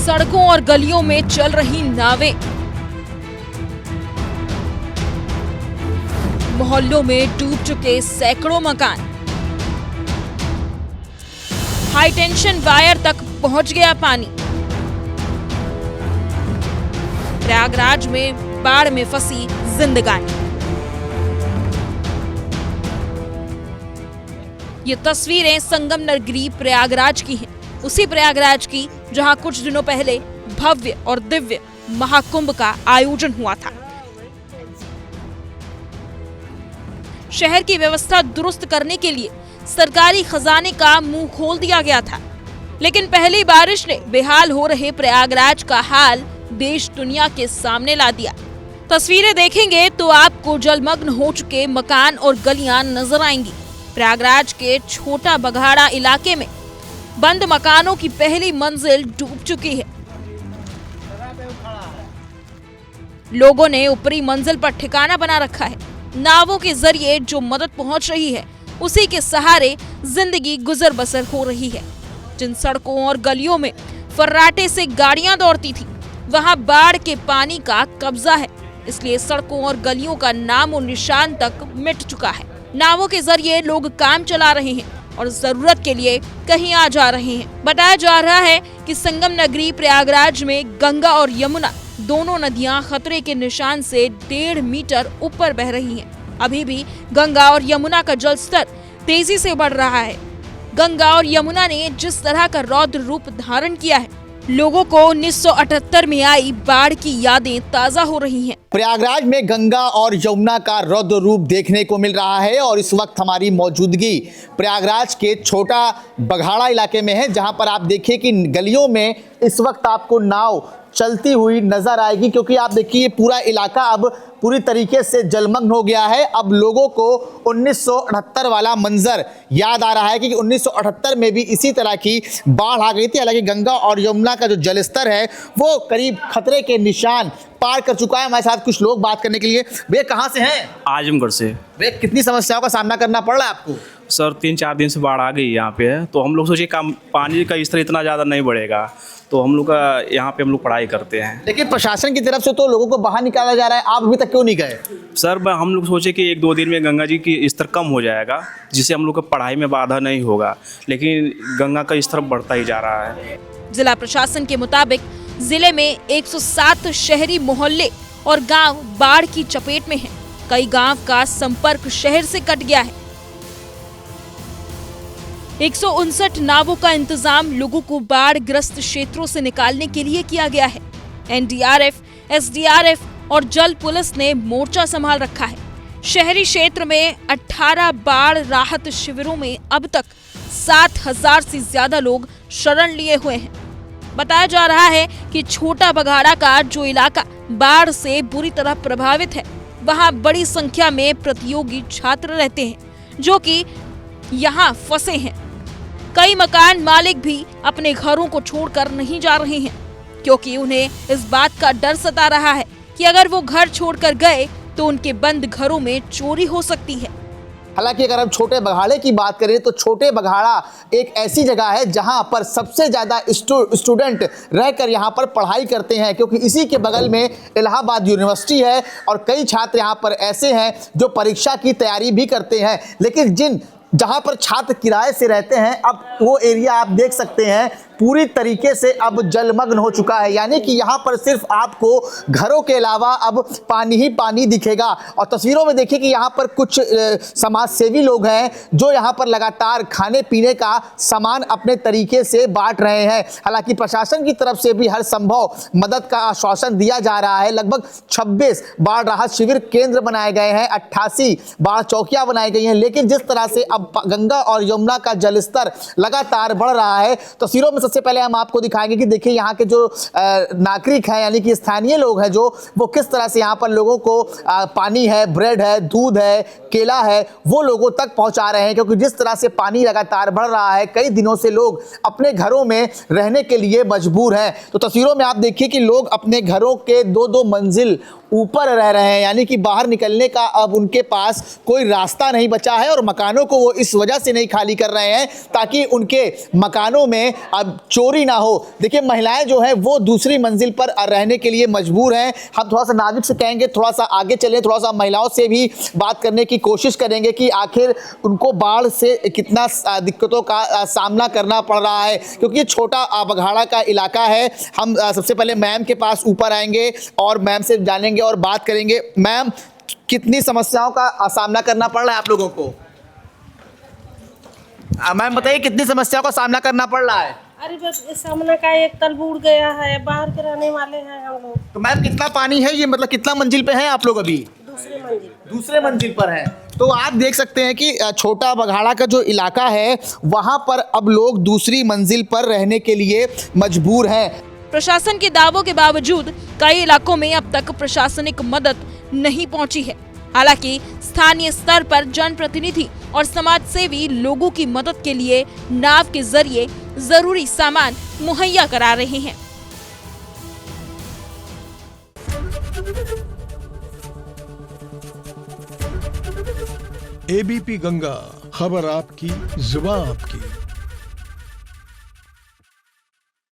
सड़कों और गलियों में चल रही नावें, मोहल्लों में डूब चुके सैकड़ों मकान, हाई टेंशन वायर तक पहुंच गया पानी। प्रयागराज में बाढ़ में फंसी जिंदगानी। ये तस्वीरें संगम नगरी प्रयागराज की हैं, उसी प्रयागराज की जहां कुछ दिनों पहले भव्य और दिव्य महाकुंभ का आयोजन हुआ था। शहर की व्यवस्था दुरुस्त करने के लिए सरकारी खजाने का मुंह खोल दिया गया था, लेकिन पहली बारिश ने बेहाल हो रहे प्रयागराज का हाल देश दुनिया के सामने ला दिया। तस्वीरें देखेंगे तो आपको जलमग्न हो चुके मकान और गलियां नजर आएंगी। प्रयागराज के छोटा बघाड़ा इलाके में बंद मकानों की पहली मंजिल डूब चुकी है। लोगों ने ऊपरी मंजिल पर ठिकाना बना रखा है। नावों के जरिए जो मदद पहुंच रही है, उसी के सहारे जिंदगी गुजर बसर हो रही है। जिन सड़कों और गलियों में फर्राटे से गाड़ियां दौड़ती थी, वहां बाढ़ के पानी का कब्जा है, इसलिए सड़कों और गलियों का नाम और निशान तक मिट चुका है। नावों के जरिए लोग काम चला रहे हैं और जरूरत के लिए कहीं आ जा रहे हैं। बताया जा रहा है कि संगम नगरी प्रयागराज में गंगा और यमुना दोनों नदियां खतरे के निशान से 1.5 मीटर ऊपर बह रही हैं। अभी भी गंगा और यमुना का जलस्तर तेजी से बढ़ रहा है। गंगा और यमुना ने जिस तरह का रौद्र रूप धारण किया है, लोगों को 1978 में आई बाढ़ की यादें ताजा हो रही हैं। प्रयागराज में गंगा और यमुना का रौद्र रूप देखने को मिल रहा है और इस वक्त हमारी मौजूदगी प्रयागराज के छोटा बघाड़ा इलाके में है, जहां पर आप देखिए कि गलियों में इस वक्त आपको नाव चलती हुई नजर आएगी, क्योंकि आप देखिए ये पूरा इलाका अब पूरी तरीके से जलमग्न हो गया है। अब लोगों को 1978 वाला मंजर याद आ रहा है कि 1978 में भी इसी तरह की बाढ़ आ गई थी। हालांकि गंगा और यमुना का जो जलस्तर है वो करीब खतरे के निशान पार कर चुका है। हमारे साथ कुछ लोग बात करने के लिए। भैया कहाँ से हैं? आजमगढ़ से। भैया कितनी समस्याओं का सामना करना पड़ रहा है आपको? सर 3-4 दिन से बाढ़ आ गई यहाँ पे है, तो हम लोग सोचे पानी का स्तर इतना ज़्यादा नहीं बढ़ेगा, तो हम लोग का यहाँ पे हम लोग पढ़ाई करते हैं। लेकिन प्रशासन की तरफ से तो लोगों को बाहर निकाला जा रहा है, आप अभी तक क्यों नहीं गए? सर हम लोग सोचे कि 1-2 दिन में गंगा जी की स्तर कम हो जाएगा, जिससे हम लोग का पढ़ाई में बाधा नहीं होगा, लेकिन गंगा का स्तर बढ़ता ही जा रहा है। जिला प्रशासन के मुताबिक जिले में 107 शहरी मोहल्ले और गांव बाढ़ की चपेट में हैं। कई गांव का संपर्क शहर से कट गया है। 159 नावों का इंतजाम लोगों को बाढ़ ग्रस्त क्षेत्रों से निकालने के लिए किया गया है। एनडीआरएफ, एसडीआरएफ और जल पुलिस ने मोर्चा संभाल रखा है। शहरी क्षेत्र में 18 बाढ़ राहत शिविरों में अब तक 7,000 से ज्यादा लोग शरण लिए हुए हैं। बताया जा रहा है कि छोटा बघाड़ा का जो इलाका बाढ़ से बुरी तरह प्रभावित है, वहां बड़ी संख्या में प्रतियोगी छात्र रहते हैं, जो कि यहां फंसे हैं। कई मकान मालिक भी अपने घरों को छोड़कर नहीं जा रहे हैं, क्योंकि उन्हें इस बात का डर सता रहा है कि अगर वो घर छोड़कर गए तो उनके बंद घरों में चोरी हो सकती है। हालांकि अगर हम छोटे बघाड़े की बात करें तो छोटे बघाड़ा एक ऐसी जगह है जहां पर सबसे ज़्यादा स्टूडेंट रहकर यहां पर पढ़ाई करते हैं, क्योंकि इसी के बगल में इलाहाबाद यूनिवर्सिटी है और कई छात्र यहां पर ऐसे हैं जो परीक्षा की तैयारी भी करते हैं। लेकिन जहां पर छात्र किराए से रहते हैं, अब वो एरिया आप देख सकते हैं पूरी तरीके से अब जलमग्न हो चुका है। यानी कि यहाँ पर सिर्फ आपको घरों के अलावा अब पानी ही पानी दिखेगा। और तस्वीरों में देखिए कि यहाँ पर कुछ समाज सेवी लोग हैं जो यहाँ पर लगातार खाने पीने का सामान अपने तरीके से बांट रहे हैं। हालांकि प्रशासन की तरफ से भी हर संभव मदद का आश्वासन दिया जा रहा है। लगभग 26 बाढ़ राहत शिविर केंद्र बनाए गए हैं, 88 बाढ़ चौकियां बनाई गई हैं। लेकिन जिस तरह से अब गंगा और यमुना का जलस्तर लगातार बढ़ रहा है, तस्वीरों में सबसे पहले हम आपको दिखाएंगे कि देखिए यहाँ के जो नागरिक हैं, यानी कि स्थानीय लोग हैं, जो वो किस तरह से यहाँ पर लोगों को पानी है, ब्रेड है, दूध है, केला है, वो लोगों तक पहुँचा रहे हैं। क्योंकि जिस तरह से पानी लगातार बढ़ रहा है, कई दिनों से लोग अपने घरों में रहने के लिए मजबूर हैं। तो तस्वीरों में आप देखिए कि लोग अपने घरों के 2-2 मंजिल ऊपर रह रहे हैं, यानी कि बाहर निकलने का अब उनके पास कोई रास्ता नहीं बचा है और मकानों को वो इस वजह से नहीं खाली कर रहे हैं ताकि उनके मकानों में अब चोरी ना हो। देखिए महिलाएं जो है वो दूसरी मंजिल पर रहने के लिए मजबूर हैं। हम थोड़ा सा नाजुक से कहेंगे, थोड़ा सा आगे चलें, थोड़ा सा महिलाओं से भी बात करने की कोशिश करेंगे कि आखिर उनको बाढ़ से कितना दिक्कतों का सामना करना पड़ रहा है, क्योंकि ये छोटा बघाड़ा का इलाका है। हम सबसे पहले मैम के पास ऊपर आएंगे और मैम से जानेंगे और बात करेंगे। मैम, कितनी समस्याओं का सामना करना पड़ रहा है आप लोगों को? मैम बताइए, कितनी समस्याओं का सामना करना पड़ रहा है? अरे बस इस सामने का एक तल बूढ़ गया है, बाहर के रहने वाले हैं हम लोग। तो मैम कितना पानी है ये, मतलब कितना मंजिल पे हैं आप लोग अभी? दूसरे मंजिल पर हैं। तो आप देख सकते हैं कि छोटा बघाड़ा का जो इलाका है वहां पर अब लोग दूसरी मंजिल पर रहने के लिए मजबूर हैं। प्रशासन के दावों के बावजूद कई इलाकों में अब तक प्रशासनिक मदद नहीं पहुंची है। हालांकि स्थानीय स्तर पर जनप्रतिनिधि और समाज सेवी लोगों की मदद के लिए नाव के जरिए जरूरी सामान मुहैया करा रहे हैं। एबीपी गंगा, खबर आपकी, जुबान आपकी।